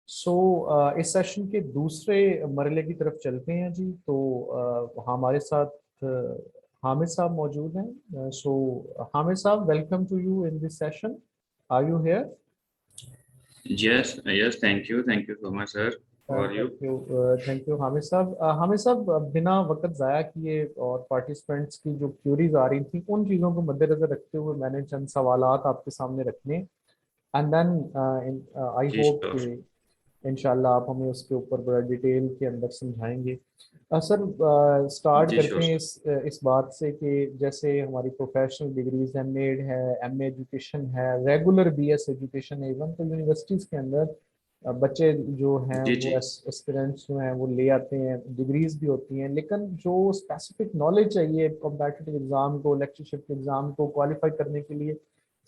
सो इस सेशन के दूसरे मरहले की तरफ चलते हैं जी। तो हमारे साथ हामिद साहब मौजूद हैं। सो हामिद साहब, welcome to you in this session. Are you here? Yes, thank you so much, sir. How are you? Thank you Hamid साहब। हामिद साहब, बिना वक्त ज़ाया किए और पार्टिसिपेंट्स की जो क्यूरीज आ रही थी उन चीज़ों को मद्देनजर रखते हुए मैंने चंद सवालात आपके सामने रखने, एंड देन आई जी होप श्योर। कि इंशाल्लाह आप हमें उसके ऊपर बड़ा डिटेल के अंदर समझाएंगे। सर, स्टार्ट जी करते श्योर हैं सर। इस बात से कि जैसे हमारी प्रोफेशनल डिग्रीज हैं, मेड है, एमए एजुकेशन है, रेगुलर बीएस एजुकेशन है, इवन तो यूनिवर्सिटीज़ के अंदर बच्चे जो हैं जी वो जी एस्पिरेंट्स जो हैं वो ले आते हैं, डिग्रीज भी होती हैं, लेकिन जो स्पेसिफिक नॉलेज चाहिए कॉम्पिटिटिव एग्जाम को, लेक्चरशिप के एग्जाम को क्वालिफाई करने के लिए,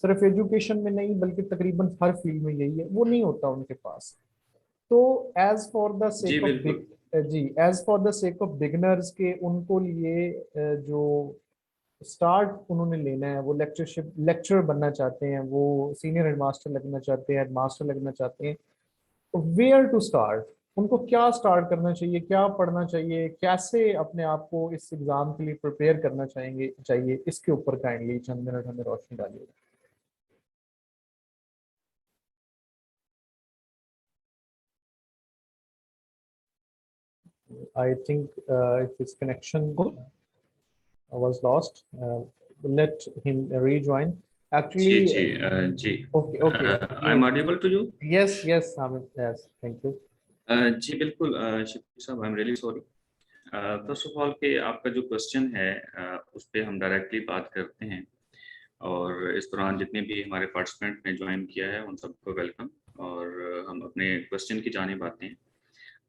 सिर्फ एजुकेशन में नहीं बल्कि तकरीबन हर फील्ड में यही है, वो नहीं होता उनके पास। तो एज फॉर द जी सेक ऑफ बिल्कुल। जी, as for the sake of beginners के उनको लिए जो स्टार्ट उन्होंने लेना है, वो लेक्चरशिप लेक्चरर बनना चाहते हैं, वो सीनियर हेडमास्टर लगना चाहते हैं, हेडमास्टर लगना चाहते हैं, वेयर टू स्टार्ट? उनको क्या स्टार्ट करना चाहिए, क्या पढ़ना चाहिए, कैसे अपने आप को इस एग्जाम के लिए प्रिपेयर करना चाहिए, इसके ऊपर काइंडली चंद मिनट हमें रोशनी डालिएगा। I think his connection was lost. Let him rejoin. जी Actually, जी जी। okay, okay. I am audible to you? Yes, yes, Hamid, yes. Thank you. जी बिल्कुल। शिव साहब, I am really sorry. First of all के आपका जो क्वेश्चन है उस पर हम डायरेक्टली बात करते हैं। और इस दौरान जितने भी हमारे पार्टिसिपेंट ने ज्वाइन किया है उन सबको वेलकम। और हम अपने क्वेश्चन की जानिब आते हैं।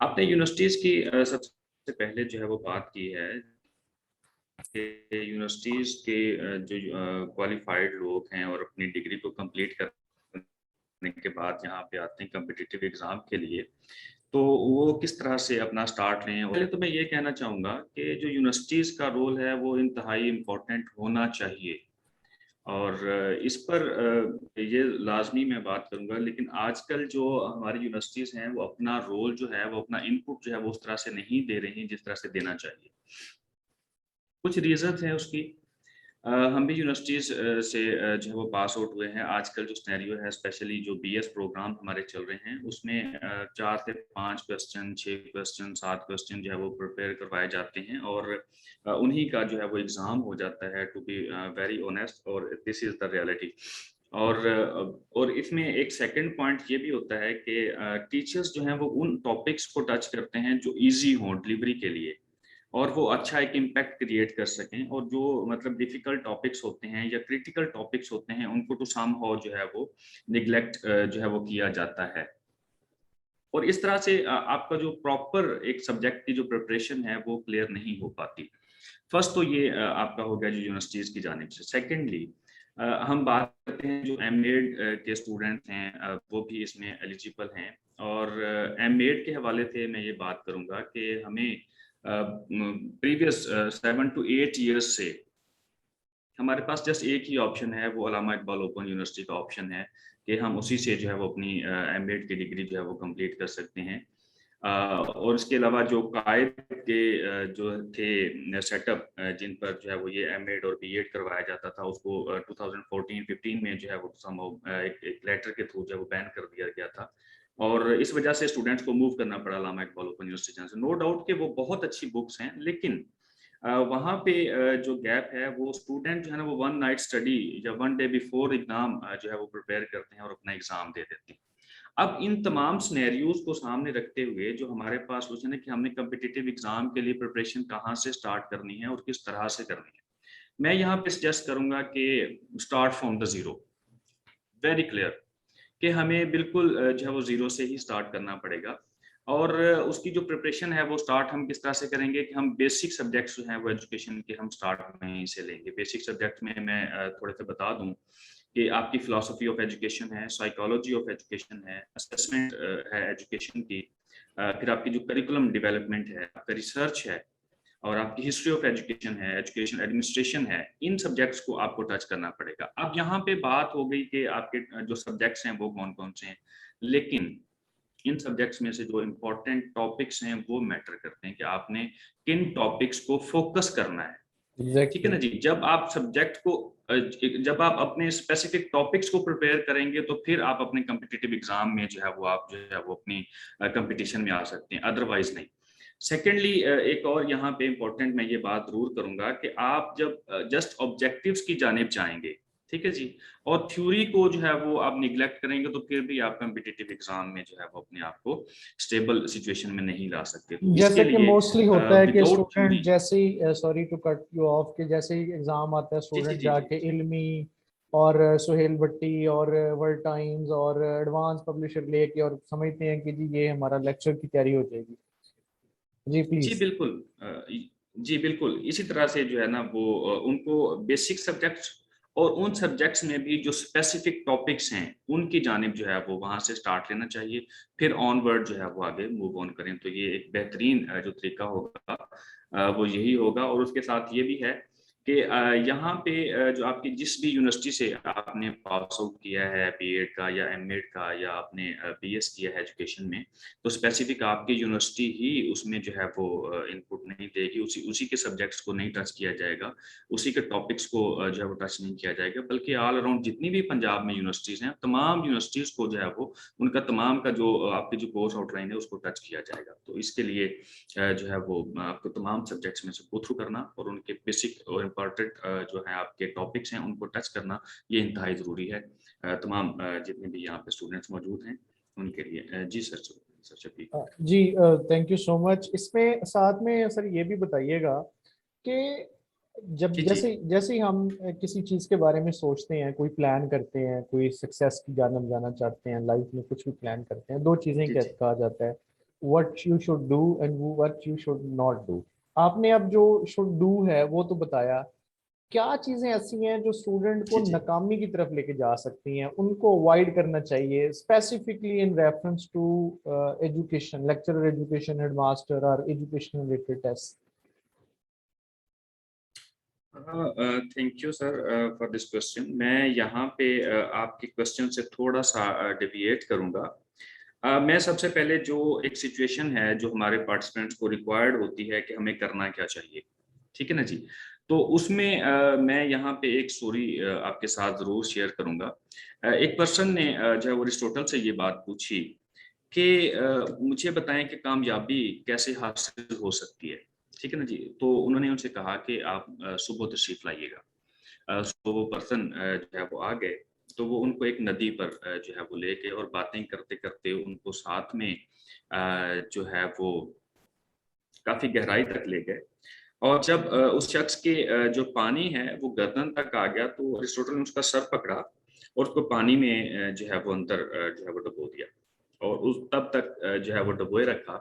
आपने यूनिवर्सिटीज़ की सबसे पहले जो है वो बात की है कि यूनिवर्सिटीज़ के जो क्वालिफाइड लोग हैं और अपनी डिग्री को कंप्लीट करने के बाद यहाँ पे आते हैं कम्पिटिटिव एग्ज़ाम के लिए, तो वो किस तरह से अपना स्टार्ट लें। पहले तो मैं ये कहना चाहूँगा कि जो यूनिवर्सिटीज़ का रोल है वो इंतहाई इम्पोर्टेंट होना चाहिए। और इस पर ये लाज़मी मैं बात करूँगा, लेकिन आजकल जो हमारी यूनिवर्सिटीज़ हैं वो अपना रोल जो है वो अपना इनपुट जो है वो उस तरह से नहीं दे रही हैं जिस तरह से देना चाहिए। कुछ रीज़न्स हैं उसकी। हम भी यूनिवर्सिटीज़ से जो है वो पास आउट हुए हैं। आजकल जो सिनेरियो है स्पेशली जो बीएस प्रोग्राम हमारे चल रहे हैं उसमें 4 से 5 क्वेश्चन, 6 क्वेश्चन, 7 क्वेश्चन जो है वो प्रिपेयर करवाए जाते हैं और उन्हीं का जो है वो एग्ज़ाम हो जाता है, टू बी वेरी ऑनेस्ट, और दिस इज़ द रियलिटी। और इसमें एक सेकंड पॉइंट ये भी होता है कि टीचर्स जो हैं वो उन टॉपिक्स को टच करते हैं जो ईज़ी हों डिलीवरी के लिए, और वो अच्छा एक इम्पैक्ट क्रिएट कर सकें। और जो मतलब डिफिकल्ट टॉपिक्स होते हैं या क्रिटिकल टॉपिक्स होते हैं उनको तो समहाउ जो है वो निग्लेक्ट जो है वो किया जाता है। और इस तरह से आपका जो प्रॉपर एक सब्जेक्ट की जो प्रिपरेशन है वो क्लियर नहीं हो पाती। फर्स्ट तो ये आपका हो गया जो यूनिवर्सिटीज़ की जानिब से। सेकेंडली हम बात करते हैं जो एम.एड के स्टूडेंट्स हैं, वो भी इसमें एलिजिबल हैं। और एम.एड के हवाले से मैं ये बात करूँगा कि हमें प्रीवियस 7 to 8 ईयर्स से हमारे पास जस्ट एक ही ऑप्शन है, वो अल्लामा इकबाल ओपन यूनिवर्सिटी का ऑप्शन है कि हम उसी से जो है वो अपनी एम.एड की डिग्री जो है वो कंप्लीट कर सकते हैं। और इसके अलावा जो कायद के जो थे सेटअप जिन पर जो है वो ये एम.एड और बी.एड करवाया जाता था, उसको 2014-15 में जो है वो एक लेटर के थ्रू जो है वो बैन कर दिया गया था। और इस वजह से स्टूडेंट्स को मूव करना पड़ा अल्लामा इकबाल ओपन यूनिवर्सिटी से। नो डाउट कि वो बहुत अच्छी बुक्स हैं, लेकिन वहाँ पे जो गैप है वो स्टूडेंट जो है ना वो वन नाइट स्टडी या वन डे बिफोर एग्जाम जो है वो प्रिपेयर करते हैं और अपना एग्जाम दे देते हैं। अब इन तमाम सिनेरियोज को सामने रखते हुए जो हमारे पास सोचना है कि हमने कम्पिटिटिव एग्जाम के लिए प्रिपरेशन कहाँ से स्टार्ट करनी है और किस तरह से करनी है, मैं यहाँ पे सजेस्ट करूंगा कि start from the zero. Very clear कि हमें बिल्कुल जो है वो ज़ीरो से ही स्टार्ट करना पड़ेगा। और उसकी जो प्रिपरेशन है वो स्टार्ट हम किस तरह से करेंगे कि हम बेसिक सब्जेक्ट्स जो हैं वो एजुकेशन के हम स्टार्ट वहीं से लेंगे। बेसिक सब्जेक्ट में मैं थोड़े से बता दूं कि आपकी फिलॉसफी ऑफ एजुकेशन है, साइकोलॉजी ऑफ एजुकेशन है, असेसमेंट है एजुकेशन की, फिर आपकी जो करिकुलम डेवलपमेंट है, आपका रिसर्च है, और आपकी हिस्ट्री ऑफ एजुकेशन है, एजुकेशन एडमिनिस्ट्रेशन है। इन सब्जेक्ट्स को आपको टच करना पड़ेगा। अब यहाँ पे बात हो गई कि आपके जो सब्जेक्ट्स हैं वो कौन कौन से हैं, लेकिन इन सब्जेक्ट्स में से जो इम्पोर्टेंट टॉपिक्स हैं वो मैटर करते हैं कि आपने किन टॉपिक्स को फोकस करना है। ठीक है एग्जैक्टली। ना जी। जब आप सब्जेक्ट को जब आप अपने स्पेसिफिक टॉपिक्स को प्रिपेयर करेंगे तो फिर आप अपने कम्पिटिटिव एग्जाम में जो है वो आप जो है वो अपनी कंपटीशन में आ सकते हैं, अदरवाइज नहीं। सेकेंडली एक और यहाँ पे इम्पोर्टेंट मैं ये बात जरूर करूंगा कि आप जब जस्ट ऑब्जेक्टिव्स की जानिब जाएंगे, ठीक है जी, और थ्योरी को जो है वो आप निगलेक्ट करेंगे तो फिर भी आप कम्पिटिटिव एग्जाम में जो है वो अपने आप को स्टेबल सिचुएशन में नहीं ला सकते। तो जैसे इसके कि लिए मोस्टली होता है कि विदाउट स्टूडेंट थ्योरी। जैसे ही, sorry to cut you off, कि जैसे ही एग्जाम आता है जी जी स्टूडेंट जी जी जाके इल्मी और सुहेल भट्टी और वर्ल्ड टाइम्स और एडवांस पब्लिशर लेके और समझते हैं कि जी ये हमारा लेक्चर की तैयारी हो जाएगी। जी जी प्लीज। बिल्कुल। जी बिल्कुल इसी तरह से जो है ना वो उनको बेसिक सब्जेक्ट्स और उन सब्जेक्ट्स में भी जो स्पेसिफिक टॉपिक्स हैं उनकी जानिब जो है वो वहाँ से स्टार्ट लेना चाहिए, फिर ऑनवर्ड जो है वो आगे मूव ऑन करें। तो ये एक बेहतरीन जो तरीका होगा वो यही होगा। और उसके साथ ये भी है कि यहाँ पे जो आपकी जिस भी यूनिवर्सिटी से आपने पास आउट किया है बीएड का या एमएड का या आपने बीएस किया है एजुकेशन में, तो स्पेसिफिक आपकी यूनिवर्सिटी ही उसमें जो है वो इनपुट नहीं देगी, उसी उसी के सब्जेक्ट्स को नहीं टच किया जाएगा, उसी के टॉपिक्स को जो है वो टच नहीं किया जाएगा, बल्कि ऑल अराउंड जितनी भी पंजाब में यूनिवर्सिटीज़ हैं तमाम यूनिवर्सिटीज़ को जो है वो उनका तमाम का जो आपकी जो कोर्स आउटलाइन है उसको टच किया जाएगा। तो इसके लिए जो है वो आपको तमाम सब्जेक्ट्स में से गो थ्रू करना और उनके बेसिक और इम्पॉर्टेंट जो है आपके टॉपिक्स हैं उनको टच करना ये इंतहाई ज़रूरी है तमाम जितने भी यहाँ पे स्टूडेंट्स मौजूद हैं उनके लिए। जी सर, सर शफीक। जी थैंक यू सो मच। इसमें साथ में सर ये भी बताइएगा कि जब जी जी जैसे जैसे ही हम किसी चीज के बारे में सोचते हैं, कोई प्लान करते हैं, कोई सक्सेस की जानब जाना चाहते हैं लाइफ में, कुछ भी प्लान करते हैं, दो चीजें जी जी। कहा जाता है, what you should do and what you should not do. आपने अब जो शुड डू है वो तो बताया, क्या चीजें ऐसी हैं जो स्टूडेंट को जी जी। नाकामी की तरफ लेके जा सकती हैं, उनको अवॉइड करना चाहिए, specifically in reference to education, lecturer education, headmaster और education related test. Thank you sir for this question. मैं यहाँ पे आपके क्वेश्चन से थोड़ा सा डिविएट करूँगा। मैं सबसे पहले जो एक सिचुएशन है जो हमारे पार्टिसिपेंट्स को रिक्वायर्ड होती है कि हमें करना क्या चाहिए, ठीक है ना जी। तो उसमें मैं यहाँ पे एक स्टोरी आपके साथ ज़रूर शेयर करूँगा। एक पर्सन ने जो है वो अरिस्टोटल से ये बात पूछी कि मुझे बताएं कि कामयाबी कैसे हासिल हो सकती है, ठीक है ना जी। तो उन्होंने उनसे कहा कि आप सुबह तशरीफ लाइएगा। तो वो पर्सन जो है वो आ गए, तो वो उनको एक नदी पर जो है वो ले गए और बातें करते करते उनको साथ में जो है वो काफी गहराई तक ले गए। और जब उस शख्स के जो पानी है वो गर्दन तक आ गया तो अरिस्टोटल ने उसका सर पकड़ा और उसको पानी में जो है वो अंदर जो है वो डुबो दिया। और उस तब तक जो है वो डुबोए रखा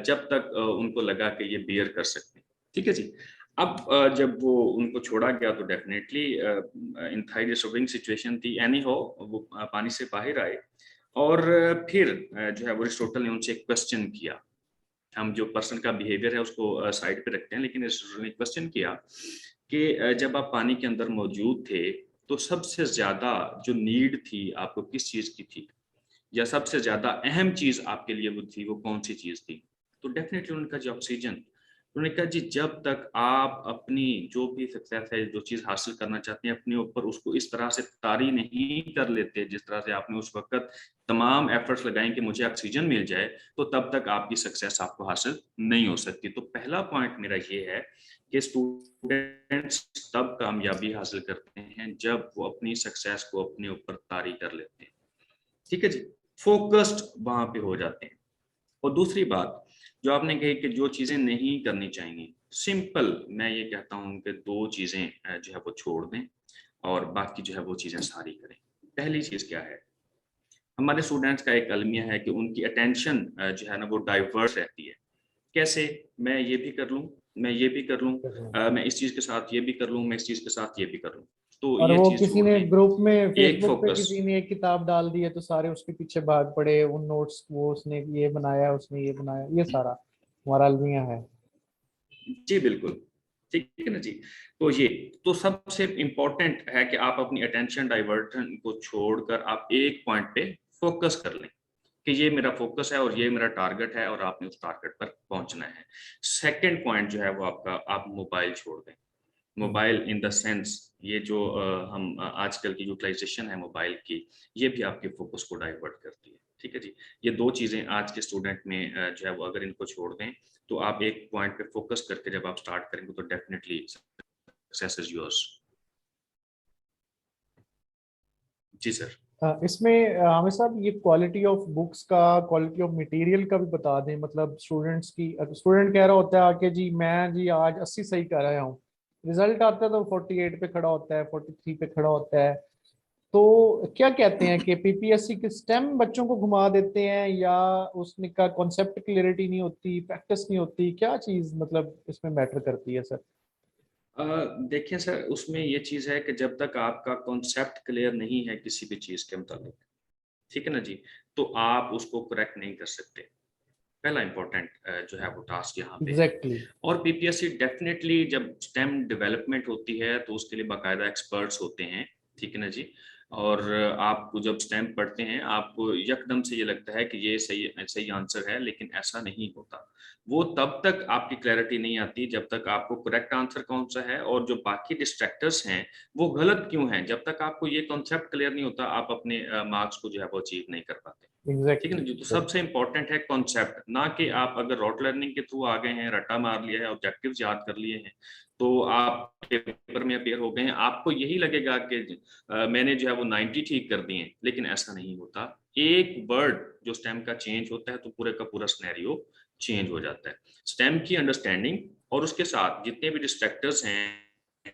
जब तक उनको लगा कि ये बियर कर सकते हैं, ठीक है जी। अब जब वो उनको छोड़ा गया तो डेफिनेटली इंथाई डिस्टर्बिंग सिचुएशन थी, एनी हो वो पानी से बाहर आए। और फिर जो है वो अरिस्टोटल ने उनसे एक क्वेश्चन किया। हम जो पर्सन का बिहेवियर है उसको साइड पे रखते हैं, लेकिन अरिस्टोटल ने क्वेश्चन किया कि जब आप पानी के अंदर मौजूद थे तो सबसे ज्यादा जो नीड थी आपको किस चीज की थी, या सबसे ज्यादा अहम चीज आपके लिए वो थी, वो कौन सी चीज थी। तो डेफिनेटली उनका जो ऑक्सीजन। उन्होंने कहा जी जब तक आप अपनी जो भी सक्सेस है, जो चीज हासिल करना चाहते हैं अपने ऊपर, उसको इस तरह से तारी नहीं कर लेते जिस तरह से आपने उस वक्त तमाम एफर्ट्स लगाए कि मुझे ऑक्सीजन मिल जाए, तो तब तक आपकी सक्सेस आपको हासिल नहीं हो सकती। तो पहला पॉइंट मेरा ये है कि स्टूडेंट्स तब कामयाबी हासिल करते हैं जब वो अपनी सक्सेस को अपने ऊपर तारी कर लेते हैं, ठीक है जी, फोकस्ड वहां पे हो जाते हैं। और दूसरी बात जो आपने कही कि जो चीजें नहीं करनी चाहिए, सिंपल मैं ये कहता हूं कि दो चीजें जो है वो छोड़ दें और बाकी जो है वो चीजें सारी करें। पहली चीज क्या है, हमारे स्टूडेंट्स का एक अलमिया है कि उनकी अटेंशन जो है ना वो डाइवर्स रहती है। कैसे, मैं ये भी कर लूं, मैं ये भी कर लूं, मैं इस चीज के साथ ये भी कर लूं, मैं इस चीज के साथ ये भी कर लूं। तो और ये वो चीज किसी छोड़ ने दें, ग्रुप में एक फेसबुक पे फोकस। किसी ने एक किताब डाल दी है तो सारे उसके पीछे भाग पड़े, उन नोट्स, वो उसने ये बनाया, उसने ये बनाया, ये सारा हमारा अलमिया है। जी बिल्कुल, ठीक है ना जी। तो ये तो सबसे इम्पोर्टेंट है कि आप अपनी अटेंशन डाइवर्जन को छोड़कर आप एक पॉइंट पे फोकस कर लें कि ये मेरा फोकस है और ये मेरा टारगेट है और आपने उस टारगेट पर पहुंचना है। सेकंड पॉइंट जो है वो आपका, आप मोबाइल छोड़ दें। मोबाइल इन द सेंस ये जो हम आजकल की यूटिलाइजेशन है मोबाइल की, ये भी आपके फोकस को डाइवर्ट करती है। ठीक है जी, ये दो चीजें आज के स्टूडेंट में जो है वो अगर इनको छोड़ दें तो आप एक पॉइंट पे फोकस करके जब आप स्टार्ट करेंगे तो डेफिनेटली सक्सेस इज योर्स। जी सर। इसमें हमें साहब ये क्वालिटी ऑफ बुक्स का, क्वालिटी ऑफ मटेरियल का भी बता दें। मतलब स्टूडेंट्स की, स्टूडेंट कह रहा होता है आके जी मैं जी आज 80 सही कर आया हूँ, रिजल्ट आता है तो 48 पे खड़ा होता है, 43 पे खड़ा होता है। तो क्या कहते हैं कि पीपीएससी के स्टेम बच्चों को घुमा देते हैं, या उसने का कॉन्सेप्ट क्लियरिटी नहीं होती, प्रैक्टिस नहीं होती, क्या चीज मतलब इसमें मैटर करती है सर? अ, देखिए सर, उसमें ये चीज़ है कि जब तक आपका कॉन्सेप्ट क्लियर नहीं है किसी भी चीज़ के मुताबिक, ठीक है ना जी, तो आप उसको करेक्ट नहीं कर सकते। पहला इम्पोर्टेंट जो है वो टास्क यहाँ पे है। एग्जैक्टली। और पीपीएससी डेफिनेटली जब स्टेम डेवलपमेंट होती है तो उसके लिए बाकायदा एक्सपर्ट्स होते हैं, ठीक है ना जी। और आप जब स्टेम पढ़ते हैं आपको यकदम से ये लगता है कि ये सही सही आंसर है, लेकिन ऐसा नहीं होता। वो तब तक आपकी क्लैरिटी नहीं आती जब तक आपको करेक्ट आंसर कौन सा है और जो बाकी डिस्ट्रैक्टर्स हैं वो गलत क्यों हैं। जब तक आपको ये कॉन्सेप्ट क्लियर नहीं होता आप अपने मार्क्स को जो है वो अचीव नहीं कर पाते। ठीक है ना एग्जैक्टली जी, तो सर। सबसे इंपॉर्टेंट है कॉन्सेप्ट, ना कि आप अगर रॉट लर्निंग के थ्रू आ गए हैं, रट्टा मार लिया है, ऑब्जेक्टिव्स याद कर लिए हैं तो आप पेपर में अपेयर हो गए हैं, आपको यही लगेगा कि मैंने जो है वो 90 ठीक कर दिए हैं, लेकिन ऐसा नहीं होता। एक वर्ड जो स्टेम का चेंज होता है तो पूरे का पूरा सिनेरियो चेंज हो जाता है। स्टेम की अंडरस्टैंडिंग और उसके साथ जितने भी डिस्ट्रैक्टर्स हैं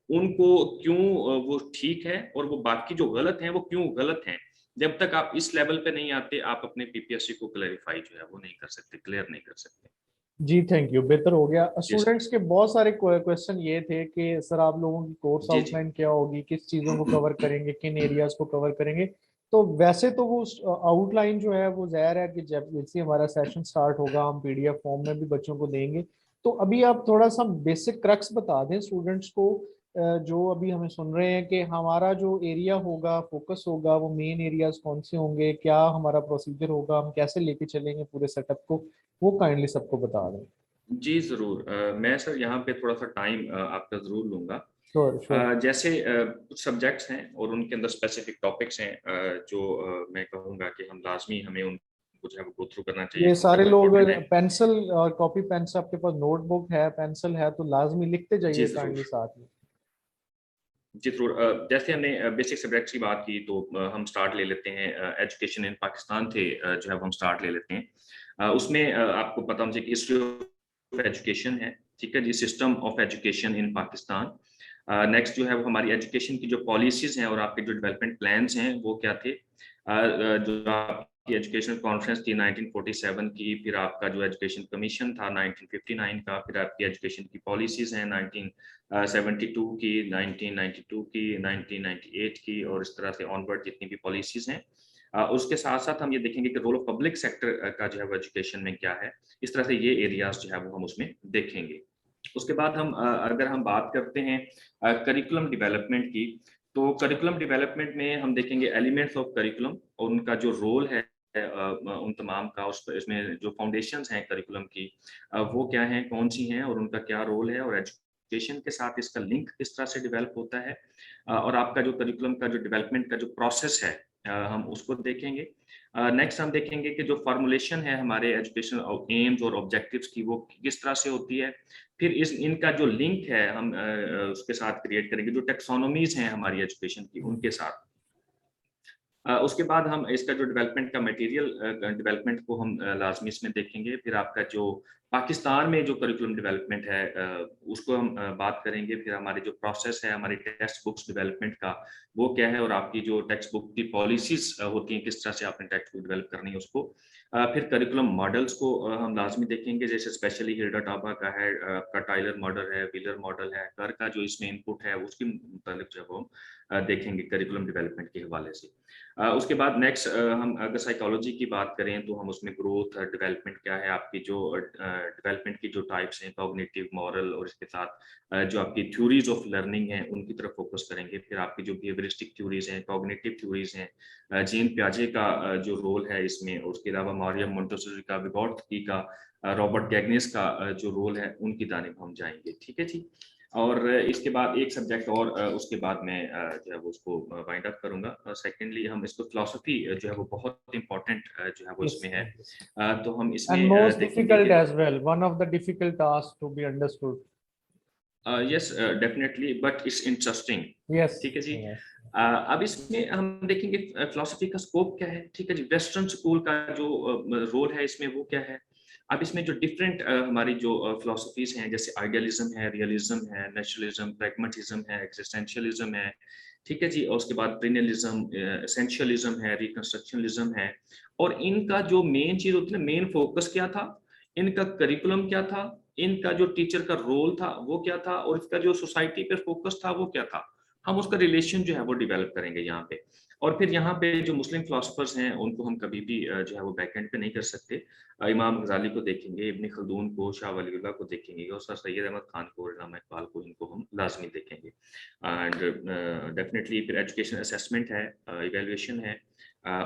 उनको क्यों वो ठीक है और वो बाकी जो गलत हैं वो क्यों गलत हैं, जब तक आप इस लेवल पे नहीं आते आप अपने पीपीएससी को क्लैरिफाई जो है वो नहीं कर सकते, क्लियर नहीं कर सकते। जी थैंक यू, बेहतर हो गया। जी सर। स्टूडेंट्स के बहुत सारे क्वेश्चन ये थे कि सर आप लोगों की कोर्स जी जी। आउटलाइन क्या होगी, किस चीज़ों को कवर करेंगे, किन एरियाज को कवर करेंगे। तो वैसे तो वो आउटलाइन जो है वो ज़ाहिर है कि जब जैसे हमारा सेशन स्टार्ट होगा हम पीडीएफ फॉर्म में भी बच्चों को देंगे। तो अभी आप थोड़ा सा बेसिक क्रक्स बता दें स्टूडेंट्स को, जो अभी हमें सुन रहे हैं, कि हमारा जो एरिया होगा, फोकस होगा, वो मेन एरियाज कौन से होंगे, क्या हमारा प्रोसीजर होगा, हम कैसे लेके चलेंगे पूरे सेटअप को, वो काइंडली सबको बता दें। जी ज़रूर। मैं सर यहाँ पे थोड़ा सा टाइम आपका ज़रूर लूँगा। Sure sure. जैसे कुछ सब्जेक्ट्स हैं और उनके अंदर स्पेसिफिक टॉपिक्स हैं जो मैं कहूँगा कि हम लाजमी हमें उनको जो है वो गो थ्रू करना चाहिए ये क्योंकि सारे वो लोग इम्पोर्टेंट है। पेंसिल और कॉपी पेन से, आपके पास नोटबुक है, पेंसिल है, तो लाजमी लिखते जी जाइए ज़रूर। काइंडली साथ में। जी ज़रूर। जैसे हमने बेसिक सब्जेक्ट्स की बात की तो हम स्टार्ट ले लेते हैं, एजुकेशन इन पाकिस्तान थे जो है वो हम स्टार्ट ले लेते हैं। उसमें आपको पता होना चाहिए कि हिस्ट्री ऑफ एजुकेशन है, ठीक है जी, system of education in Pakistan. Next जो है वो हमारी एजुकेशन की जो पॉलिसीज़ हैं और आपके जो डेवलपमेंट प्लान्स हैं वो क्या थे। जो आपकी एजुकेशनल कॉन्फ्रेंस थी 1947 की, फिर आपका जो एजुकेशन कमीशन था 1959 का, फिर आपकी एजुकेशन की पॉलिसीज़ हैं 72 की, 1992 की, 1998 की और इस तरह से ऑनवर्ड जितनी भी पॉलिसीज़ हैं। उसके साथ-साथ हम ये देखेंगे कि रोल ऑफ पब्लिक सेक्टर का जो है वो एजुकेशन में क्या है। इस तरह से ये एरियाज़ जो है वो हम उसमें देखेंगे। उसके बाद हम अगर हम बात करते हैं करिकुलम डेवलपमेंट की, तो करिकुलम डेवलपमेंट में हम देखेंगे एलिमेंट्स ऑफ करिकुलम और उनका जो रोल है उन तमाम का, उस इसमें जो फाउंडेशंस हैं करिकुलम की वो क्या हैं, कौन-सी हैं और उनका क्या रोल है और एजुकेशन के साथ इसका लिंक किस तरह से डेवलप होता है। और आपका जो करिकुलम का जो डेवलपमेंट का जो प्रोसेस है हम उसको देखेंगे। नेक्स्ट हम देखेंगे कि जो फॉर्मुलेशन है हमारे एजुकेशनल एम्स और ऑब्जेक्टिव्स की वो किस तरह से होती है। फिर इस इनका जो लिंक है हम उसके साथ क्रिएट करेंगे, जो टेक्सोनोमीज़ हैं हमारी एजुकेशन की उनके साथ। उसके बाद हम इसका जो डेवलपमेंट का मटेरियल डेवलपमेंट को हम लाज़मी इसमें देखेंगे। फिर आपका जो पाकिस्तान में जो करिकुलम डेवलपमेंट है उसको हम बात करेंगे। फिर हमारी जो प्रोसेस है हमारी टेक्स्ट बुक्स डेवलपमेंट का वो क्या है और आपकी जो टेक्स्ट बुक की पॉलिसीज़ होती हैं किस तरह से आपने टेक्स्ट बुक डेवलप करनी है उसको। फिर करिकुलम मॉडल्स को हम लाज़मी देखेंगे, जैसे स्पेशली हिल्डा टाबा का है, आपका टाइलर मॉडल है, व्हीलर मॉडल है, कर का जो इसमें इनपुट है उसके मुताबिक जो है वो देखेंगे करिकुलम डेवलपमेंट के हवाले से। उसके बाद नेक्स्ट हम अगर साइकोलॉजी की बात करें तो हम उसमें ग्रोथ डेवलपमेंट क्या है, आपकी जो डेवलपमेंट की जो टाइप्स हैं, कॉग्निटिव, मॉरल, और इसके साथ जो आपकी थ्योरीज ऑफ लर्निंग है उनकी तरफ फोकस करेंगे। फिर आपकी जो बिहेवियरिस्टिक थ्योरीज हैं, कॉग्निटिव थ्योरीज हैं, जीन पियाजे का जो रोल है इसमें, और उसके अलावा मारिया मोंटेसोरी का, विगोत्स्की का, रॉबर्ट गैगनेस का जो रोल है उनकी जानिब हम जाएंगे। ठीक है जी। और इसके बाद एक सब्जेक्ट और उसके बाद मैं जो है वो उसको वाइंड अप करूंगा। सेकेंडली हम इसको फिलॉसफी जो है वो बहुत इंपॉर्टेंट जो है वो Yes, इसमें है। yes. तो हम And इसमें most देखेंगे difficult कि as well. One of the difficult tasks to be understood. Yes definitely, but it's interesting. Yes, ठीक है जी। yes. अब इसमें हम देखेंगे फिलॉसफी का स्कोप क्या है। ठीक है जी, वेस्टर्न स्कूल का जो रोल है इसमें वो क्या है। अब इसमें जो डिफरेंट हमारी जो फिलॉसफीज हैं, जैसे आइडियलिज्म है, रियलिज्म है, नेचुरलिज्म, प्रैग्मेटिज्म है, एग्जिस्टेंशियलिज्म है। ठीक है जी। और उसके बाद प्रीनियलिज्म, एसेंशियलिज्म है, रिकंस्ट्रक्शनलिज्म है। और इनका जो मेन चीज होती है ना, मेन फोकस क्या था, इनका करिकुलम क्या था, इनका जो टीचर का रोल था वो क्या था, और इसका जो सोसाइटी पर फोकस था वो क्या था। हम उसका रिलेशन जो है वो डेवलप करेंगे यहाँ पे। और फिर यहाँ पे जो मुस्लिम फिलोसफर्स हैं उनको हम कभी भी जो है वो बैकएंड पे नहीं कर सकते। इमाम गजाली को देखेंगे, इब्न खल्दून को, शाह वलीउल्लाह को देखेंगे, और सर सैयद अहमद खान को, इल्लामा इकबाल को, इनको हम लाजमी देखेंगे। एंड डेफिनेटली फिर एजुकेशन असेसमेंट है, इवेल्युएशन है,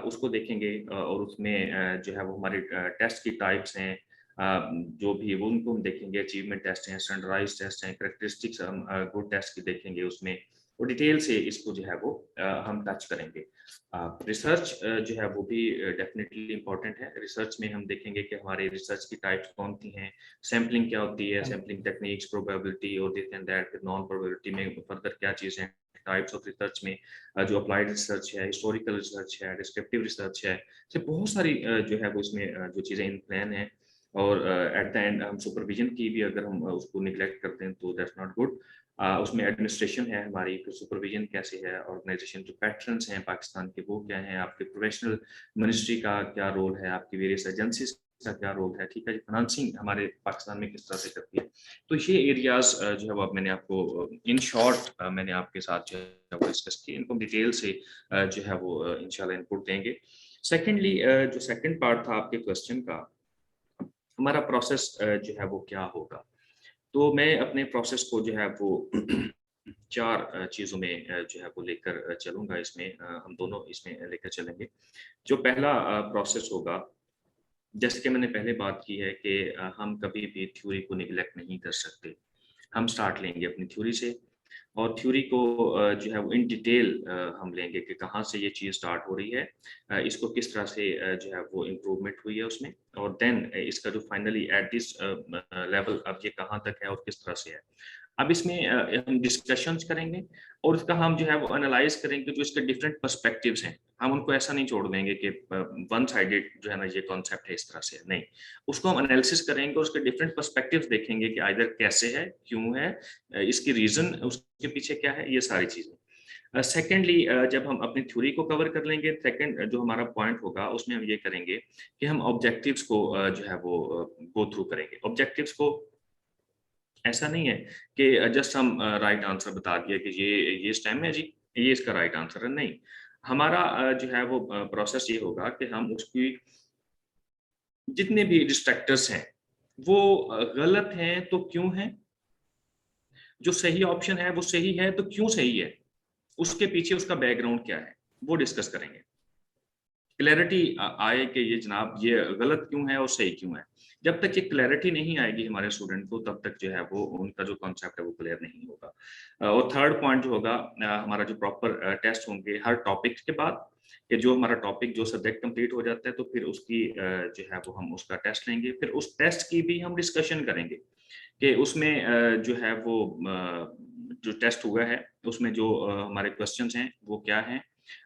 उसको देखेंगे। और उसमें जो है वो हमारे टेस्ट की टाइप्स हैं, जो भी है वो उनको हम देखेंगे। अचीवमेंट टेस्ट हैं, स्टैंडर्डाइज्ड टेस्ट हैं, कैरेक्टरिस्टिक्स हम गुड टेस्ट की देखेंगे उसमें, और डिटेल से इसको जो है वो हम टच करेंगे। रिसर्च जो है वो भी डेफिनेटली इंपॉर्टेंट है। रिसर्च में हम देखेंगे कि हमारे रिसर्च की टाइप्स कौन सी हैं, सैम्पलिंग क्या होती है, सैम्पलिंग टेक्निक्स, प्रोबेबिलिटी और दिस एंड दैट। फिर नॉन प्रोबेबिलिटी में फर्दर क्या चीज़ें हैं, टाइप्स ऑफ रिसर्च में जो अप्लाइड रिसर्च है, हिस्टोरिकल रिसर्च है, डिस्क्रिप्टिव रिसर्च है, से बहुत सारी जो है वो इसमें जो चीज़ें इन प्लान है। और एट द एंड हम सुपरविजन की भी अगर हम उसको निगलेक्ट करते हैं तो दैट्स नॉट गुड। उसमें एडमिनिस्ट्रेशन है हमारी, फिर सुपरविजन कैसे है, ऑर्गेनाइजेशन जो पैटर्न्स हैं पाकिस्तान के वो क्या हैं, आपके प्रोफेशनल मिनिस्ट्री का क्या रोल है, आपकी वेरियस एजेंसीज का क्या रोल है। ठीक है जी। फाइनेंसिंग हमारे पाकिस्तान में किस तरह से करती है। तो ये एरियाज जो है वो अब मैंने आपको इन शॉर्ट मैंने आपके साथ जो है वो डिस्कस किए। इनको डिटेल से जो है वो इंशाल्लाह इनपुट देंगे। सेकेंडली जो सेकंड पार्ट था आपके क्वेश्चन का, हमारा प्रोसेस जो है वो क्या होगा। तो मैं अपने प्रोसेस को जो है वो चार चीज़ों में जो है वो लेकर चलूँगा। इसमें हम दोनों इसमें लेकर चलेंगे। जो पहला प्रोसेस होगा, जैसे कि मैंने पहले बात की है कि हम कभी भी थ्योरी को निगलेक्ट नहीं कर सकते। हम स्टार्ट लेंगे अपनी थ्योरी से, और थ्योरी को जो है वो इन डिटेल हम लेंगे कि कहाँ से ये चीज़ स्टार्ट हो रही है, इसको किस तरह से जो है वो इम्प्रूवमेंट हुई है उसमें, और देन इसका जो फाइनली एट दिस लेवल अब ये कहाँ तक है और किस तरह से है। अब इसमें हम डिस्कशंस करेंगे, और इसका हम जो है वो एनालाइज करेंगे, जो इसके डिफरेंट पर्सपेक्टिव्स हैं। हम उनको ऐसा नहीं छोड़ देंगे कि वन साइडेड जो है ना ये कॉन्सेप्ट है इस तरह से, नहीं। उसको हम एनालिसिस करेंगे और उसके डिफरेंट पर्सपेक्टिव्स देखेंगे कि आइदर कैसे है, क्यों है, इसकी रीजन उसके पीछे क्या है, ये सारी चीजें। सेकेंडली जब हम अपनी थ्योरी को कवर कर लेंगे, सेकेंड जो हमारा पॉइंट होगा उसमें हम ये करेंगे कि हम ऑब्जेक्टिव्स को जो है वो गो थ्रू करेंगे। ऑब्जेक्टिव्स को ऐसा नहीं है कि जस्ट हम राइट आंसर बता दिया कि ये स्टेम है जी, ये इसका राइट आंसर है, नहीं। हमारा जो है वो प्रोसेस ये होगा कि हम उसकी जितने भी डिस्ट्रैक्टर्स हैं वो गलत हैं तो क्यों हैं, जो सही ऑप्शन है वो सही है तो क्यों सही है, उसके पीछे उसका बैकग्राउंड क्या है, वो डिस्कस करेंगे। क्लैरिटी आए कि ये जनाब ये गलत क्यों है और सही क्यों है। जब तक ये क्लैरिटी नहीं आएगी हमारे स्टूडेंट को, तब तक जो है वो उनका जो कॉन्सेप्ट है वो क्लियर नहीं होगा। और थर्ड पॉइंट जो होगा, हमारा जो प्रॉपर टेस्ट होंगे हर टॉपिक के बाद, कि जो हमारा टॉपिक जो सब्जेक्ट कंप्लीट हो जाता है तो फिर उसकी जो है वो हम उसका टेस्ट लेंगे। फिर उस टेस्ट की भी हम डिस्कशन करेंगे कि उसमें जो है वो जो टेस्ट हुआ है उसमें जो हमारे क्वेश्चंस हैं वो क्या हैं,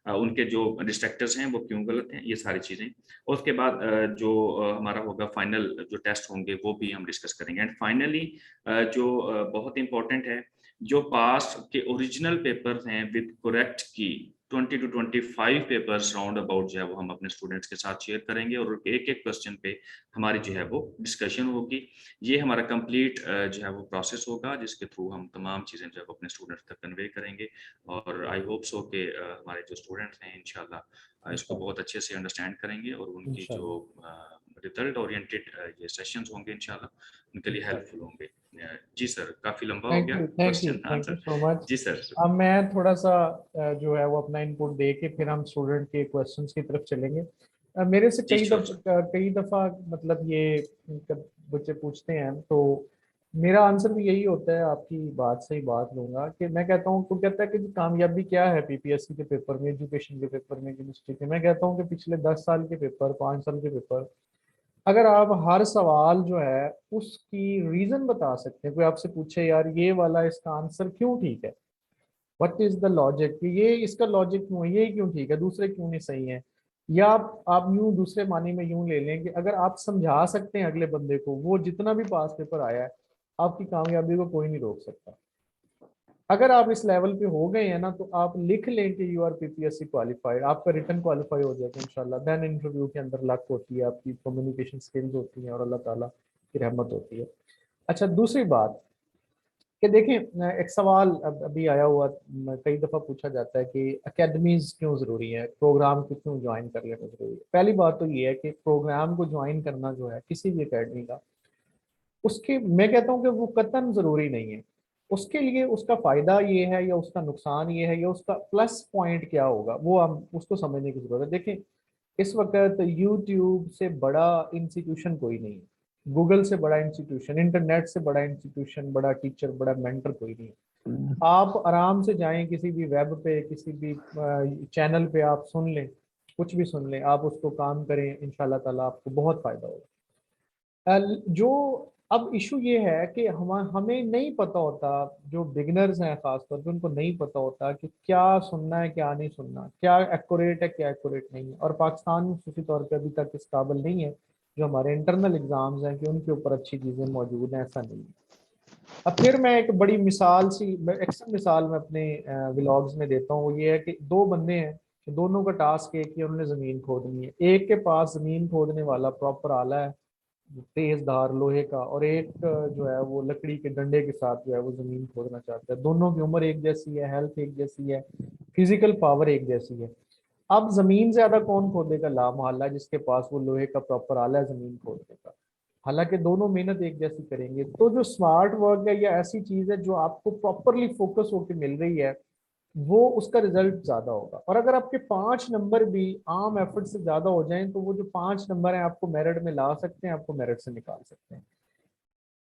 उनके जो डिस्ट्रैक्टर्स हैं वो क्यों गलत हैं, ये सारी चीज़ें। और उसके बाद जो हमारा होगा फाइनल जो टेस्ट होंगे वो भी हम डिस्कस करेंगे। एंड फाइनली जो बहुत इंपॉर्टेंट है, जो पास के ओरिजिनल पेपर्स हैं विद करेक्ट की 20 to 25 पेपर्स राउंड अबाउट जो है वो हम अपने स्टूडेंट्स के साथ शेयर करेंगे और एक एक क्वेश्चन पे हमारी जो है वो डिस्कशन होगी। ये हमारा कंप्लीट जो है वो प्रोसेस होगा जिसके थ्रू हम तमाम चीज़ें जो है वो अपने स्टूडेंट्स तक कन्वे करेंगे और आई होप सो कि हमारे जो स्टूडेंट्स हैं इंशाल्लाह इसको बहुत अच्छे से अंडरस्टैंड करेंगे और उनकी जो रिजल्ट ओरिएंटेड ये सेशंस होंगे इंशाल्लाह उनके लिए हेल्पफुल होंगे। जी सर, काफ़ी लंबा हो गया question thank you answer. So much. जी सर। अब मैं थोड़ा सा जो है वो अपना इनपुट दे के फिर हम स्टूडेंट के क्वेश्चंस की तरफ चलेंगे। मेरे से जी श्योर। कई दफ़ा मतलब ये बच्चे पूछते हैं तो मेरा आंसर भी यही होता है, आपकी बात से ही बात लूंगा कि मैं कहता हूँ, तो कहता है कि कामयाबी क्या है पीपीएससी के पेपर में, एजुकेशन के पेपर में, केमिस्ट्री के। मैं कहता हूँ कि पिछले 10 साल के पेपर, 5 साल के पेपर, अगर आप हर सवाल जो है उसकी रीजन बता सकते हैं, कोई आपसे पूछे यार ये वाला इसका आंसर क्यों ठीक है, व्हाट इज द लॉजिक, ये इसका लॉजिक क्यों है, ये क्यों ठीक है, दूसरे क्यों नहीं सही है, या आप यूं दूसरे मानी में यूं ले लें कि अगर आप समझा सकते हैं अगले बंदे को, वो जितना भी पास पेपर आया है, आपकी कामयाबी को कोई नहीं रोक सकता। अगर आप इस लेवल पे हो गए हैं ना, तो आप लिख लें कि यू आर पीपीएससी क्वालिफाइड, आपका रिटर्न क्वालिफाई हो जाएगा इंशाल्लाह। देन इंटरव्यू के अंदर लक होती है, आपकी कम्युनिकेशन स्किल्स होती हैं और अल्लाह ताला की रहमत होती है। अच्छा, दूसरी बात कि देखें, एक सवाल अभी आया हुआ, कई दफ़ा पूछा जाता है कि एकेडमीज क्यों ज़रूरी है, प्रोग्राम को क्यों ज्वाइन कर लेना ज़रूरी है। पहली बात तो ये है कि प्रोग्राम को ज्वाइन करना जो है किसी भी एकेडमी का, उसके मैं कहता हूँ कि वो कतन ज़रूरी नहीं है। उसके लिए उसका फ़ायदा ये है या उसका नुकसान ये है या उसका प्लस पॉइंट क्या होगा, वो हम उसको समझने की ज़रूरत है। देखें, इस वक्त यूट्यूब से बड़ा इंस्टीट्यूशन कोई नहीं है, गूगल से बड़ा इंस्टीट्यूशन, इंटरनेट से बड़ा इंस्टीट्यूशन, बड़ा टीचर, बड़ा मेंटर कोई नहीं है। आप आराम से जाएं किसी भी वेब पे, किसी भी चैनल पे, आप सुन लें, कुछ भी सुन लें, आप उसको काम करें, इंशाल्लाह ताला आपको बहुत फ़ायदा होगा। जो अब इशू ये है कि हमें नहीं पता होता, जो बिगिनर्स हैं खासतौर पे, उनको नहीं पता होता कि क्या सुनना है क्या नहीं सुनना, क्या एक्यूरेट है क्या एक्यूरेट नहीं है। और पाकिस्तान खुशी तौर पे अभी तक इस काबिल नहीं है, जो हमारे इंटरनल एग्जाम्स हैं कि उनके ऊपर अच्छी चीज़ें मौजूद हैं, ऐसा नहीं है। अब फिर मैं एक बड़ी मिसाल सी, अक्सर मिसाल मैं अपने व्लॉग्स में देता हूँ, वो ये है कि दो बंदे हैं, दोनों का टास्क एक ही, उन्होंने ज़मीन खोदनी है। एक के पास ज़मीन खोदने वाला प्रॉपर आला है, तेज धार लोहे का, और एक जो है वो लकड़ी के डंडे के साथ जो है वो जमीन खोदना चाहता है। दोनों की उम्र एक जैसी है, हेल्थ एक जैसी है, फिजिकल पावर एक जैसी है। अब जमीन ज्यादा कौन खोदेगा, ला मोहल्ला जिसके पास वो लोहे का प्रॉपर आला है जमीन खोदने का। हालांकि दोनों मेहनत एक जैसी करेंगे, तो जो स्मार्ट वर्क है या ऐसी चीज है जो आपको प्रॉपरली फोकस होकर मिल रही है, वो उसका रिजल्ट ज्यादा होगा। और अगर आपके 5 नंबर भी आम एफर्ट से ज्यादा हो जाएं, तो वो जो 5 नंबर हैं आपको मेरिट में ला सकते हैं, आपको मेरिट से निकाल सकते हैं।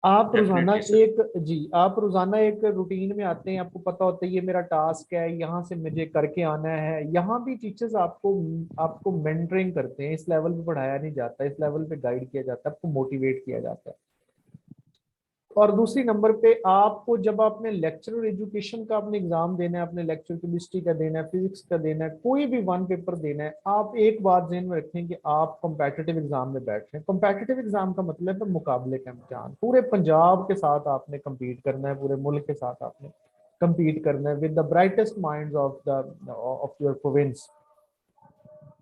आप रोजाना डेफिनेटली सर। एक जी आप रोजाना एक रूटीन में आते हैं, आपको पता होता है ये मेरा टास्क है, यहाँ से मुझे करके आना है। यहाँ भी टीचर्स आपको आपको मेंटरिंग करते हैं, इस लेवल पे पढ़ाया नहीं जाता, इस लेवल पे गाइड किया जाता है, आपको मोटिवेट किया जाता है। और दूसरी नंबर पे आपको, जब आपने लेक्चरर एजुकेशन का आपने एग्जाम देना है, आपने लेक्चर केमिस्ट्री का देना है, फिजिक्स का देना है, कोई भी वन पेपर देना है, आप एक बात ध्यान में रखें कि आप कॉम्पिटिटिव एग्जाम में बैठ रहे हैं। कॉम्पिटिटिव एग्जाम का मतलब है मुकाबले का इम्तिहान। पूरे पंजाब के साथ आपने कम्पीट करना है, पूरे मुल्क के साथ आपने कम्पीट करना है with the brightest minds of your province.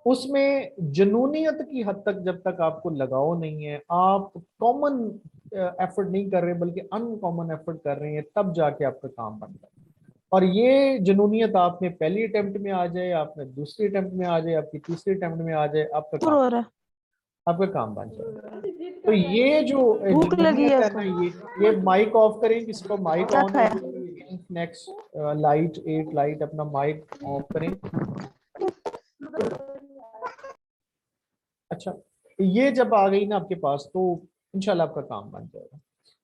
उसमें जुनूनियत की हद तक जब तक आपको लगाव नहीं है, आप कॉमन एफर्ट नहीं कर रहे बल्कि अनकॉमन एफर्ट कर रहे हैं, तब जाके आपका काम बनता है। और ये जुनूनियत आपने पहली अटेम्प्ट में आ जाए, आपने दूसरी अटेम्प्ट में आ जाए, आपकी तीसरी अटेम्प्ट में आ जाए, पूरा हो रहा है। आपका काम बन जाए। तो ये जो भूख लगी जुनूनियत है है ना, ये माइक ऑफ करें, किसको माइक क्या ऑन है, खाया? नेक्स्ट लाइट 8 लाइट अपना माइक ऑफ करें। अच्छा, ये जब आ गई ना आपके पास, तो इंशाल्लाह आपका काम बन जाएगा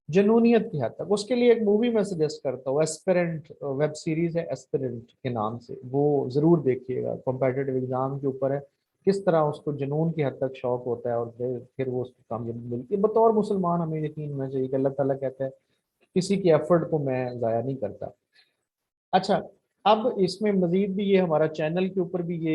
जनूनियत की हद तक। उसके लिए एक मूवी मैं सजेस्ट करता हूँ, एस्पिरेंट वेब सीरीज है, एस्पिरेंट के नाम से, वो जरूर देखिएगा। कॉम्पिटिटिव एग्जाम के ऊपर है, किस तरह उसको जुनून की हद तक शौक होता है और फिर वो उसको कामयाबी मिलती है। बतौर मुसलमान हमें यकीन होना चाहिए कि अल्लाह ताला कहता है किसी की एफर्ट को मैं ज़ाया नहीं करता। अच्छा, अब इसमें मजीद भी, ये हमारा चैनल के ऊपर भी ये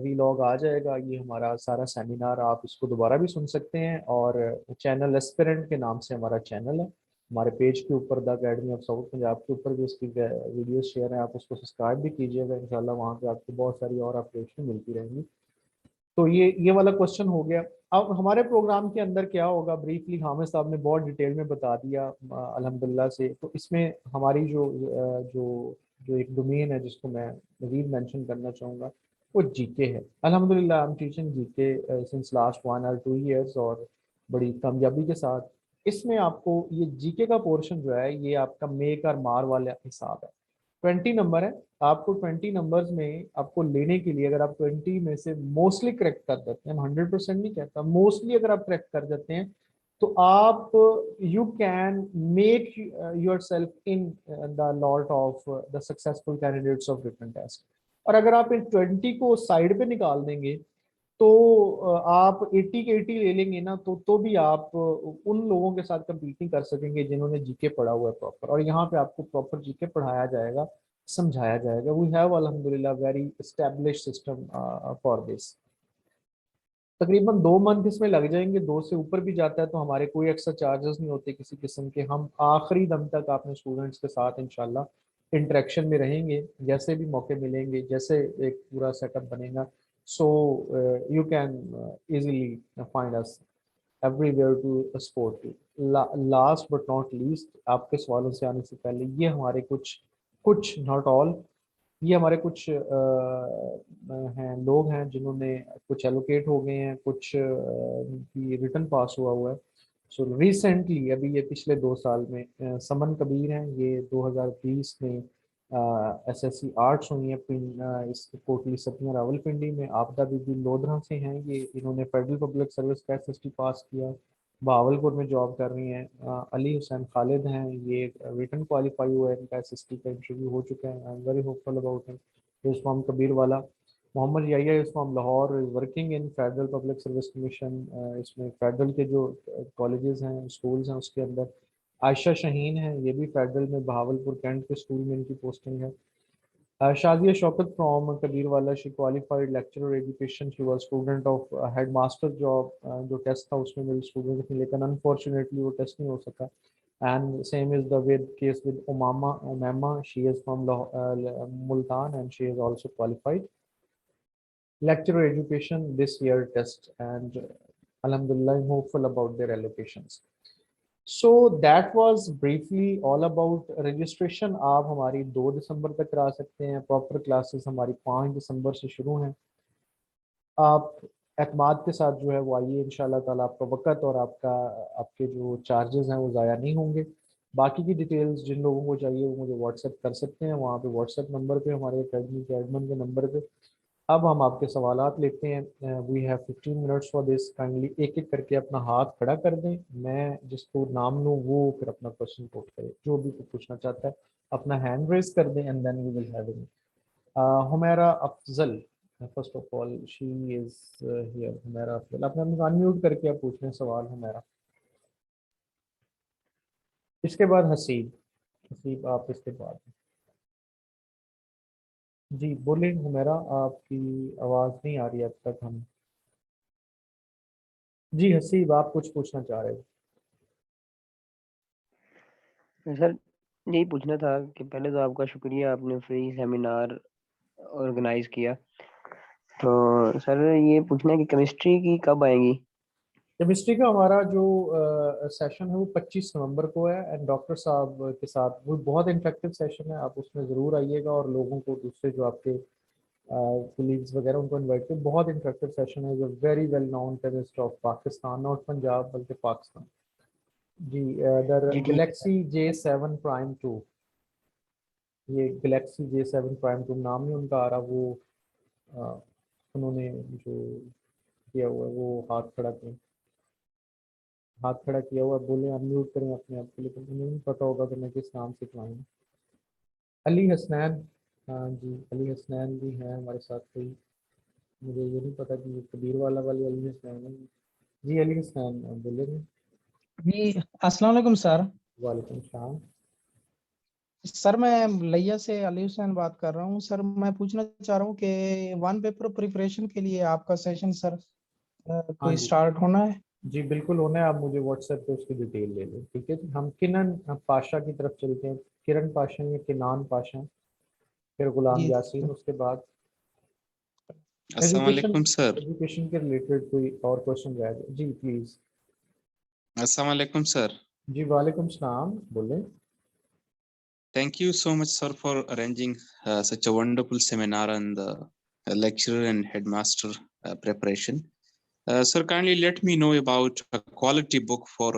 वीलॉग आ जाएगा, ये हमारा सारा सेमिनार आप इसको दोबारा भी सुन सकते हैं। और चैनल एस्पिरेंट के नाम से हमारा चैनल है, हमारे पेज के ऊपर the academy of south Punjab के ऊपर भी उसकी वीडियो शेयर है, आप उसको सब्सक्राइब भी कीजिएगा। इंशाल्लाह वहाँ पे आपको बहुत सारी और अपडेशन मिलती रहेंगी। तो ये वाला क्वेश्चन हो गया। अब हमारे प्रोग्राम के अंदर क्या होगा, ब्रीफली हामिद साहब ने बहुत डिटेल में बता दिया अल्हम्दुलिल्लाह से। तो इसमें हमारी जो जो एक डोमेन है जिसको मैं मजीद मेंशन करना चाहूँगा, वो जीके है। अल्हम्दुलिल्लाह I am teaching GK since last 1 और 2 ईयर्स, और बड़ी कामयाबी के साथ। इसमें आपको ये जीके का पोर्शन जो है, ये आपका मेक और मार वाला हिसाब है। 20 नंबर है। आपको 20 नंबर्स में आपको लेने के लिए, अगर आप 20 में से मोस्टली करेक्ट कर देते हैं, 100% नहीं कहता, मोस्टली अगर आप करेक्ट कर देते हैं, तो आप you can make yourself in the lot of the successful candidates of written test. और अगर आप इन 20 को साइड पे निकाल देंगे, तो आप 80 के 80 ले लेंगे ना, तो भी आप उन लोगों के साथ compete नहीं कर सकेंगे जिन्होंने जीके पढ़ा हुआ है प्रॉपर। और यहाँ पे आपको प्रॉपर जीके पढ़ाया जाएगा, समझाया जाएगा। वी हैव अल्हम्दुलिल्लाह very establish system for this. तकरीबन 2 मंथ इसमें लग जाएंगे, 2 से ऊपर भी जाता है तो हमारे कोई एक्स्ट्रा चार्जेस नहीं होते किसी किस्म के। हम आखिरी दम तक अपने स्टूडेंट्स के साथ इंशाल्लाह इंटरेक्शन में रहेंगे, जैसे भी मौके मिलेंगे, जैसे एक पूरा सेटअप बनेगा। So you can easily find us everywhere to support you. Last but not least, आपके सवालों से आने से पहले, ये हमारे कुछ कुछ नॉट ऑल, ये हमारे कुछ हैं, लोग हैं जिन्होंने कुछ एलोकेट हो गए हैं, कुछ की रिटर्न पास हुआ हुआ है। सो रिसेंटली अभी ये पिछले 2 साल में समन कबीर हैं, ये 2020 में एसएससी आर्ट्स हुई है इस कोटली सतिया रावलपिंडी में। आपदा बीबी लोधरा से हैं, ये इन्होंने फेडरल पब्लिक सर्विस का एसएसटी पास किया, बहावलपुर में जॉब कर रही हैं। अली हुसैन खालिद हैं, ये रिटर्न क्वालिफाई हुआ है, इनका एसएसटी का इंटरव्यू हो चुका है। I am very hopeful about it. Ismam Kabir वाला, Mohammad Yahya Ismam Lahore is working in federal public service commission. इसमें फेडरल के जो कॉलेजेस हैं, स्कूल्स हैं, उसके अंदर। आयशा शाहीन है, ये भी फेडरल में बहावलपुर कैंट के स्कूल में इनकी पोस्टिंग है। Shazia Shaukat from Kabirwala, she qualified lecturer education. She was student of headmaster job. जो टेस्ट था उसमें मेरी स्टूडेंट थी, लेकिन अनफॉर्चुनेटली वो टेस्ट नहीं हो सका। And same is the with case with Umama, she is from Multan and she is also qualified lecturer education this year test, and alhamdulillah I'm hopeful about their allocations. So that was briefly all about registration. आप हमारी 2 दिसंबर तक करा सकते हैं। Proper classes हमारी 5 दिसंबर से शुरू हैं। आप एतमाद के साथ जो है वो आइए, इंशाल्लाह ताला आपका वक्त और आपके जो चार्जेस हैं वो ज़ाया नहीं होंगे। बाकी की डिटेल्स जिन लोगों को चाहिए वो मुझे व्हाट्सएप कर सकते हैं, वहाँ पे व्हाट्सएप नंबर पे, हमारे अकेडमी के एडमिन के नंबर पे। अब हम आपके सवालात लेते हैं। We have 15 minutes for this. Kindly एक एक करके अपना हाथ खड़ा कर दें, मैं जिसको नाम लूँ वो फिर अपना क्वेश्चन पुट करे। जो भी पूछना चाहता है अपना हैंड रेज कर दें, and then we will have it. Humaira Afzal, first of all she is here. Humaira Afzal, अपने अनम्यूट करके आप पूछ लें सवाल हुमैरा। इसके बाद हसीब, हसीब आप इसके बाद। जी बोलें हुमैरा, आपकी आवाज़ नहीं आ रही अब तक हम। जी हसीब, आप कुछ पूछना चाह रहे हो? सर यही पूछना था कि पहले तो आपका शुक्रिया, आपने फ्री सेमिनार ऑर्गेनाइज किया। तो सर ये पूछना है कि केमिस्ट्री की कब आएंगी? केमिस्ट्री का हमारा जो सेशन है वो 25 नवंबर को है, एंड डॉक्टर साहब के साथ। वो बहुत इंटरेक्टिव सेशन है, आप उसमें ज़रूर आइएगा, और लोगों को, दूसरे जो आपके कोलीग्स वगैरह, उनको इनवाइट करें। बहुत इंटरेक्टिव सेशन है। जो very well known chemist of Pakistan, not Punjab बल्कि पाकिस्तान। जी द जी ठीक है। गैलेक्सी J7 Prime 2, ये गैलेक्सी J7 Prime 2 नाम ही उनका आ रहा। वो अ, उन्होंने जो किया हुआ है वो हाथ खड़ा करें, हाथ खड़ा किया हुआ है, बोले अनम्यूट करें अपने आप को, लेकिन उन्हें नहीं पता होगा कि मैं किस नाम से बुलाऊँ। अली हसनैन, हाँ जी अली हसनैन भी हैं हमारे साथ। कोई, मुझे ये नहीं पता कि ये कबीर वाला वाली अली हसनैन है। जी अली हसनैन बोलेंगे। जी अस्सलाम वालेकुम सर। वालेकुम सलाम। सर मैं लैया से अली हुसैन बात कर रहा हूँ। सर मैं पूछना चाह रहा हूँ कि वन पेपर प्रिपरेशन के लिए आपका सेशन सर हाँ कोई जी, स्टार्ट होना है? जी बिल्कुल होना है, आप मुझे व्हाट्सएप पे उसकी डिटेल ले लें, ठीक है जी। हम किनन पाशा की तरफ चलते हैं, किरण पाशा या किनान पाशा, फिर गुलाम जी यासीन, उसके बाद अस्सलाम एजुकेशन, वालेकुम सर। एजुकेशन के रिलेटेड कोई और क्वेश्चन रह गए जी प्लीज। अस्सलाम वालेकुम सर। जी वालेकुम सलाम, बोलें। Thank you so much, sir, for arranging such a wonderful seminar on the lecturer and headmaster preparation. Sir, kindly let me know about a quality book for